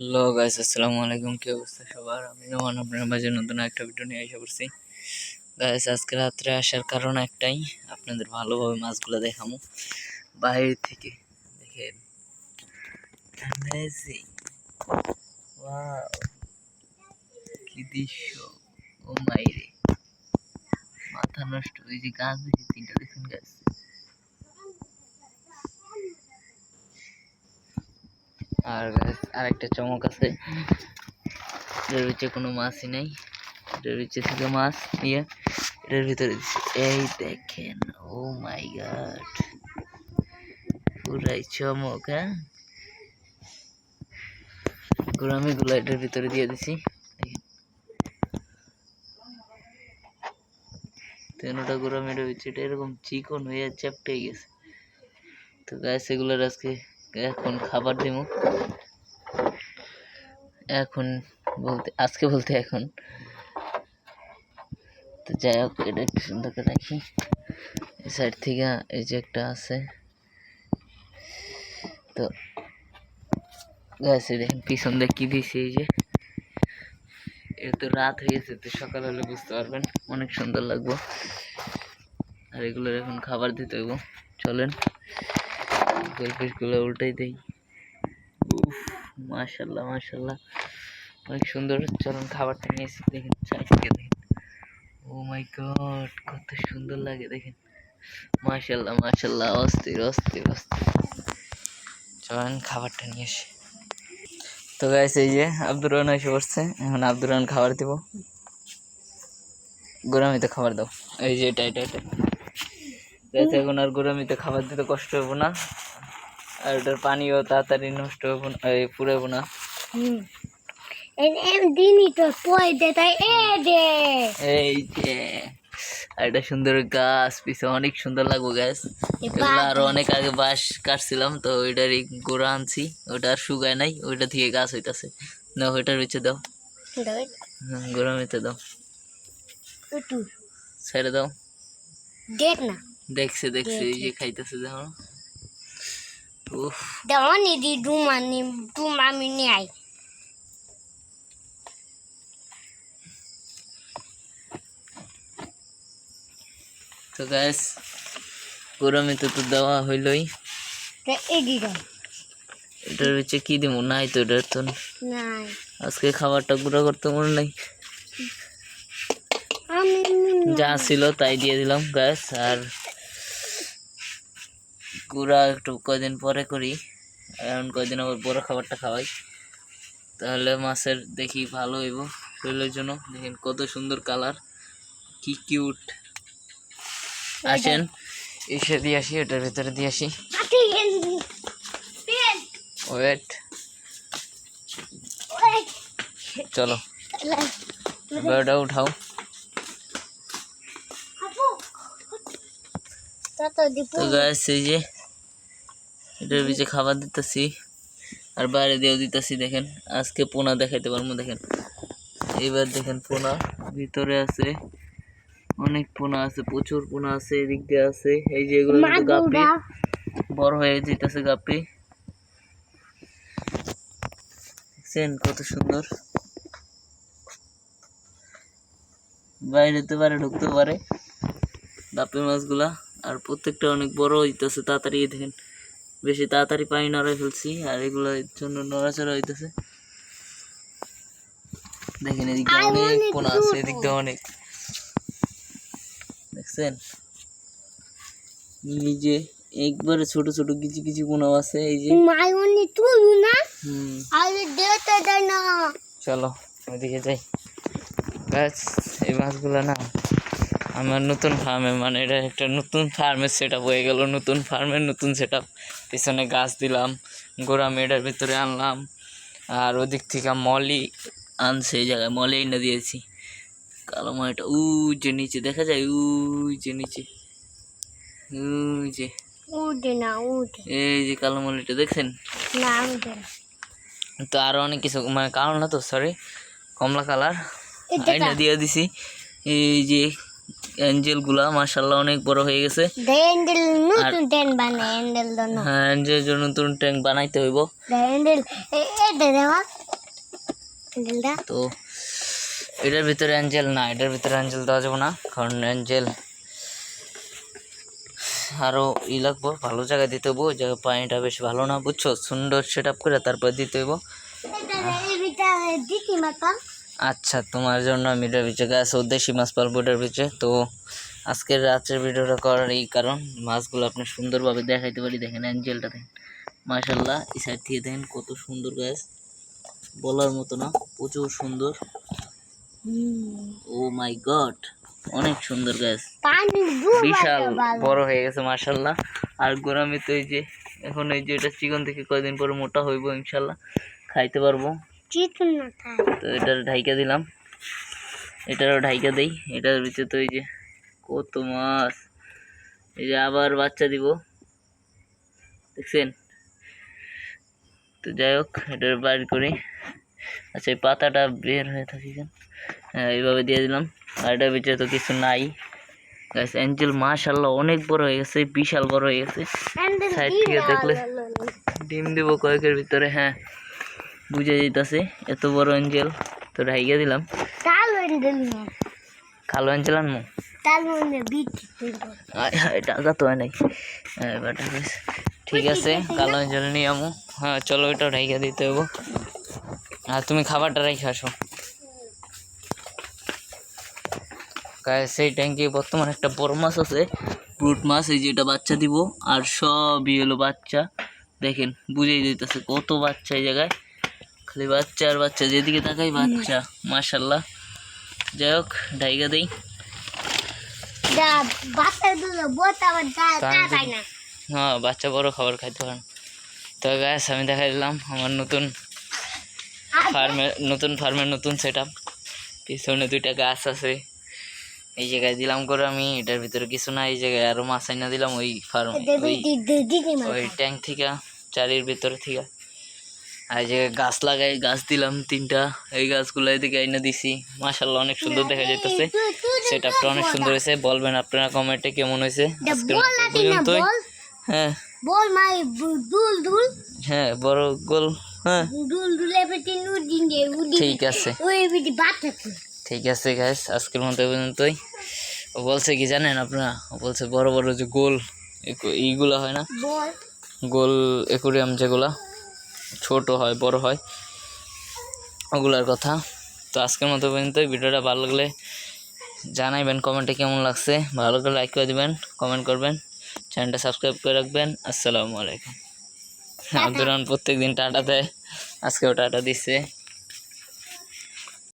Hello guys, আসসালামু আলাইকুম। কি অবস্থা সবার? আমি রোমান আপনার মাঝে নতুন একটা ভিডিও নিয়ে এসে পড়ছি। গাইস, আজকে রাত্রে আসার কারণ একটাই, আপনাদের ভালোভাবে মাছগুলো দেখামু বাইরে থেকে। দেখেন, অ্যামেজিং, ওয়াও, কি দৃশ্য! ও মাই রে, মাথা নষ্ট। এই যে গাছ দেখি তিনটা, দেখুন গাছ। আর গাইস, আরেকটা চমক আছে, এর ভিতরে কোনো মাছই নাই। এটার ভিতরে থেকে মাছ নিয়ে এটার ভিতরে দিচ্ছে। এই দেখেন, ও মাই গড, পুরাই চমক। হ্যাঁ, গোরামি গুলো এটার ভিতরে দিয়ে দিছি। তেনোটা গোরামি রয়েছে, এটা এরকম চিকন হয়ে চ্যাপটে গেছে। তো গাছ এগুলোর আজকে এখন খাবার দিব। এখন বলতে আজকে বলতে এখন। তো যাই হোক, এটা একটু সুন্দর করে রাখি। এই সাইড থেকে এই যে একটা আছে। তো গাছে দেখেন পিছন দিয়ে কি দিছে। এই যে এর তো রাত হয়েছে, তো সকাল হলে বুঝতে পারবেন, অনেক সুন্দর লাগবে। আর এগুলোর এখন খাবার দিতে হইব। চলেন গোলফিশগুলো উল্টাই দেই। উফ, মাশাল্লাহ মাশাল্লাহ, অনেক সুন্দর। চলুন খাবারটা নিয়ে এসে দেখেন, সাইজ থেকে দেখেন। ও মাই গড, কত সুন্দর লাগে দেখেন। মাশাল্লাহ মাশাল্লাহ, অস্থির অস্থির অস্থির। চলেন খাবারটা নিয়ে এসে। তো গাইস, এই যে আব্দুর রহমান এসে পড়ছে। এখন আব্দুর রহমান খাবার দিব। গোরামিতে খাবার দাও। এই যে এটা এটা এটা গাইস, এখন আর গোরামিতে খাবার দিতে কষ্ট হবো না। আর ওটার পানিও তাড়াতাড়ি নষ্ট হবো না, ফুরাবো না। এই যে একটা সুন্দর গাছ, পিছে অনেক সুন্দর লাগবো গাছ। এগুলো আরো অনেক আগে বাঁশ কাটছিলাম, তো ওইটারই গোড়া আনছি। ওটা আর শুকায় নাই, ওইটা থেকে গাছ হইতাছে। না, ওইটার নিচে দাও, গোড়া মেতে দাও, ছেড়ে দাও। দেখ না, দেখছে দেখছে, এই যে খাইতেছে, দেখো। উফ, দেখো নিদি ডুমানি ডুমামি নেই। তো গাইস, গরমে তো দেওয়া হইলই। এটার হচ্ছে কি দিব? নাই তো, এটার তো নাই। আজকে খাবারটা গুঁড়া করতে মনে নাই, যা ছিল তাই দিয়ে দিলাম গাইস। আর গুঁড়া একটু কয়দিন পরে করি, এখন কয়দিন আবার বড় খাবারটা খাওয়াই, তাহলে মাছের দেখি ভালো হইব শরীরের জন্য। দেখেন কত সুন্দর কালার, কি কিউট। আসেন এসে দিয়ে আসি, এটার ভিতরে দিয়ে আসি। ওয়েট, চলো ব্যাগটা উঠাও। তো গাইস, এই যে এটার ভিতরে খাবার দিতেছি, আর বাইরে দিয়েও দিতেছি। দেখেন আজকে পোনা দেখাইতে পারবো। দেখেন এইবার দেখেন, পোনা ভিতরে আছে, অনেক পোনা আছে, প্রচুর পোনা আছে। এদিক দিয়ে আছে, এই যে এগুলো কিন্তু গাপ্পি, বড় হয়ে যেতেছে গাপ্পি। দেখছেন কত সুন্দর, বাইরেতে পারে, ঢুকতে পারে গাপ্পি মাছগুলা। আর প্রত্যেকটা অনেক বড় হইতেছে তাড়াতাড়ি। দেখেন বেশি তাড়াতাড়ি পানি নড়াই ফেলছি, আর এগুলোর জন্য নড়াচড়া হইতেছে। দেখেন এদিক দিয়ে অনেক পোনা আছে, এদিক দিয়ে অনেক, দেখছেন। এই যে একবারে ছোট ছোট কিছু কিছু পোনাও আছে। এই যে চলো ওইদিকে যাই। ব্যাস, এই মাছগুলো না আমার নতুন ফার্মে, মানে এটা একটা নতুন ফার্মের সেট আপ হয়ে গেল। নতুন ফার্মের নতুন সেট আপ। পিছনে গাছ দিলাম, গোড়া মেডার ভিতরে আনলাম, আর ওদিক থেকে মলি আনছে, এই জায়গায় মলি এনে দিয়েছি। কালো মলিটা উই যে নিচে দেখা যায়, উই যে নিচে, উই যে, এই যে কালো মলিটা দেখছেন। তো আরো অনেক কিছু, মানে কালো না তো, সরি, কমলা কালার এনে দিয়ে দিছি। এই যে অ্যাঞ্জেল গুলা মাশাআল্লাহ অনেক বড় হয়ে গেছে। হ্যাঁ, অ্যাঞ্জেল জন্য নতুন ট্যাঙ্ক বানাইতে হইব। দিলদা তো এটার ভিতরে অ্যাঞ্জেল না, এটার ভিতরে অ্যাঞ্জেল দেওয়া যাবে না, কারণ অ্যাঞ্জেল আরও লাগবো, ভালো জায়গায় দিতে হবো। ওই জায়গায় পানিটা বেশ ভালো না, বুঝছো, সুন্দর সেট আপ করে তারপর দিতে হইব। দিতি মাতা আচ্ছা, তোমার জন্য আমি এটার ভিতরে গাছ ও দেশি মাছ পালবো এটার ভিতরে। তো আজকের রাত্রের ভিডিওটা করার এই কারণ, মাছগুলো আপনি সুন্দরভাবে দেখাইতে পারি। দেখেন অ্যাঞ্জেলটা দেখেন, মাশাল্লাহ। এই সাইড থেকে দেখেন কত সুন্দর গাছ, বলার মতো না, প্রচুর সুন্দর। ও মাই গড, অনেক সুন্দর গাছ, পানি বিশাল বড় হয়ে গেছে মাশাল্লাহ। আর গোরামি তো এই যে এখন এই যে এটা চিকন থেকে কয়দিন পরে মোটা হইব ইনশাল্লাহ, খাইতে পারবো। চিকেন না খায় তো এটার ঢাইকা দিলাম, এটারও ঢাইকা দেই। এটার ভিতরে তো এই যে কত মাছ, এই যে আবার বাচ্চা দিব, দেখছেন। তো যাই হোক, এটার বাইর করি। আচ্ছা, এই পাতাটা বের হয়ে থাকি কেন? হ্যাঁ, এইভাবে দিয়ে দিলাম। আর এটার ভিতরে তো কিছু নাই গাইস। অ্যাঞ্জেল মাশাল্লাহ অনেক বড় হয়ে গেছে, বিশাল বড় হয়ে গেছে। সাইড থেকে দেখলে ডিম দিব কয়েকের ভিতরে, হ্যাঁ বুঝে যেতেছে এত বড় অ্যাঞ্জেল। তো ঢাইকা দিলাম। তাল দিল না কালো অ্যাঞ্জেল আনবো, তাল মনে বিট টাকা তো হয় নাই। হ্যাঁ, এবার টাকা হয়েছে। ঠিক আছে, কালো অ্যাঞ্জেল নিয়ে আমো। হ্যাঁ চলো, ওইটাও ঢাইকা দিতে হবো। আর তুমি খাবারটা রেখে আসো। সেই ট্যাঙ্কি বর্তমানে একটা বড় মাছ আছে, ব্রুট মাছ, এই যে এটা বাচ্চা দিব। আর সবই হলো বাচ্চা, দেখেন বুঝেই দিতেছে কত বাচ্চা এই জায়গায়, খালি বাচ্চা আর বাচ্চা, যেদিকে তাকাই বাচ্চা মাশাল্লাহ। যাই হোক, ঢাইকা দেই। বাচ্চা দুধ বোত আবার খায় না হ্যাঁ, বাচ্চা বড় খাবার খাইতে পারেন। তো গাছ আমি দেখাই দিলাম আমার নতুন ফার্মের নতুন সেট আপ। পিছনে 2টা গাছ আছে, এই জায়গায় দিলাম করে আমি। এটার ভিতরে কিছু না, এই জায়গায় আরো মাছ আইনা দিলাম ওই ফার্ম, ওই ট্যাঙ্ক থেকে, চারির ভিতরে থেকে। আর এই জায়গায় গাছ লাগাই, গাছ দিলাম 3টা, এই গাছগুলো এদিকে আইনা দিছি। মাশাল্লাহ অনেক সুন্দর দেখা যাইতেছে, সেট আপটা অনেক সুন্দর হয়েছে। বলবেন আপনারা কমেন্টে কেমন হয়েছে। হ্যাঁ বল মাই দুল দুল হ্যাঁ, বড় গোল, হ্যাঁ দুল দুল এবারে নুডিন দে উডি ঠিক আছে, ওই বিটি বাচ্চা ঠিক আছে গাইস, আজকের মতো এই পর্যন্তই। ও বলছে কি জানেন আপনারা, ও বলছে বড় বড় যে গোল এইগুলো হয় না, বল গোল অ্যাকুরিয়াম যেগুলা ছোট হয় বড় হয়, ওগুলার কথা। তো আজকের মতো পর্যন্তই। ভিডিওটা ভালো লাগলে জানাইবেন কমেন্টে কেমন লাগছে, ভালো লাগলে লাইক করে দিবেন, কমেন্ট করবেন, চ্যানেলটা সাবস্ক্রাইব করে রাখবেন। আসসালামু আলাইকুম। আব্দুর রহমান প্রত্যেক দিন টাটা দেয়, আজকেও টাটা দিচ্ছে।